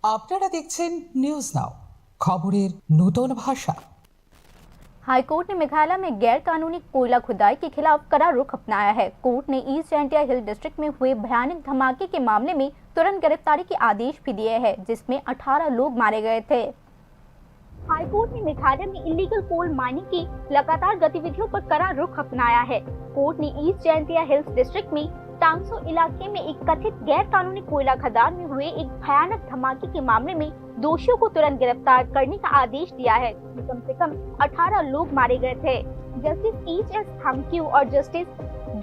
আপনারা দেখছেন news now, খবরের নতুন ভাষা। हाईकोर्ट ने मेघालय में गैर कानूनी कोयला खुदाई के खिलाफ कड़ा रुख अपनाया है। कोर्ट ने ईस्ट जैंतिया हिल डिस्ट्रिक्ट में हुए भयानक धमाके के मामले में तुरंत गिरफ्तारी के आदेश भी दिए हैं, जिसमें 18 लोग मारे गए थे। हाईकोर्ट ने मेघालय में इलीगल कोल माइनिंग की लगातार गतिविधियों पर कड़ा रुख अपनाया है। कोर्ट ने ईस्ट जैंतिया हिल्स डिस्ट्रिक्ट में टांगसो इलाके में एक कथित गैर कानूनी कोयला खदान में हुए एक भयानक धमाके के मामले में दोषियों को तुरंत गिरफ्तार करने का आदेश दिया है। कम से कम 18 लोग मारे गए थे। Justice HS. थंग्क्यू और जस्टिस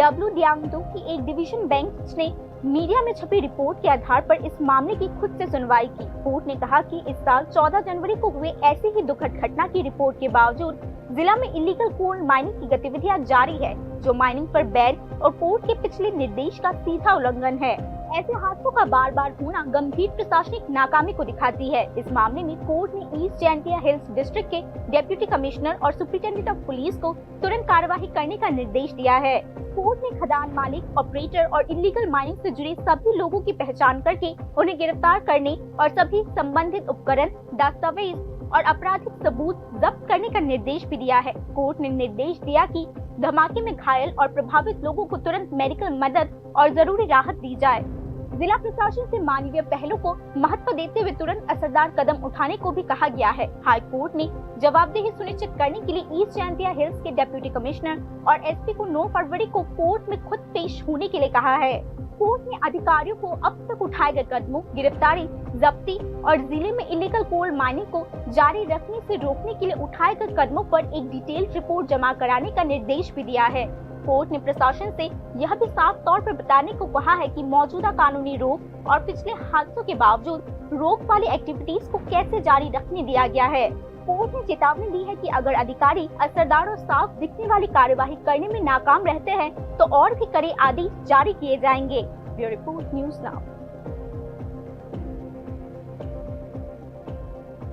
डब्ल्यू डियांगदो की एक डिवीजन बेंच ने मीडिया में छपी रिपोर्ट के आधार पर इस मामले की खुद से सुनवाई की। कोर्ट ने कहा कि इस साल 14 जनवरी को हुए ऐसी ही दुखद घटना की रिपोर्ट के बावजूद जिला में इलीगल कोल माइनिंग की गतिविधियां जारी है, जो माइनिंग पर बैन और कोर्ट के पिछले निर्देश का सीधा उल्लंघन है। ऐसे हादसों का बार बार होना गंभीर प्रशासनिक नाकामी को दिखाती है। इस मामले में कोर्ट ने ईस्ट जैंतिया हिल्स डिस्ट्रिक्ट के डिप्टी कमिश्नर और सुप्रिंटेंडेंट ऑफ पुलिस को तुरंत कार्यवाही करने का निर्देश दिया है। कोर्ट ने खदान मालिक, ऑपरेटर और इलीगल माइनिंग से जुड़े सभी लोगों की पहचान करके उन्हें गिरफ्तार करने और सभी संबंधित उपकरण, दस्तावेज और आपराधिक सबूत जब्त करने का निर्देश भी दिया है। कोर्ट ने निर्देश दिया कि धमाके में घायल और प्रभावित लोगों को तुरंत मेडिकल मदद और जरूरी राहत दी जाए। जिला प्रशासन से मानवीय पहलू को महत्व देते हुए तुरंत असरदार कदम उठाने को भी कहा गया है। हाई कोर्ट ने जवाबदेही सुनिश्चित करने के लिए ईस्ट जैंतिया हिल्स के डिप्टी कमिश्नर और एसपी को 9 फरवरी को कोर्ट में खुद पेश होने के लिए कहा है। कोर्ट ने अधिकारियों को अब तक उठाए गए कदमों, गिरफ्तारी, जब्ती और जिले में इलीगल कोल माइनिंग को जारी रखने से रोकने के लिए उठाए गए कदमों पर एक डिटेल्ड रिपोर्ट जमा कराने का निर्देश भी दिया है। कोर्ट ने प्रशासन से यह भी साफ तौर पर बताने को कहा है कि मौजूदा कानूनी रोक और पिछले हादसों के बावजूद रोक वाली एक्टिविटीज को कैसे जारी रखने दिया गया है। कोर्ट ने चेतावनी दी है कि अगर अधिकारी असरदार और साफ दिखने वाली कार्यवाही करने में नाकाम रहते हैं तो और भी कड़े आदेश जारी किए जाएंगे। Bureau report news now.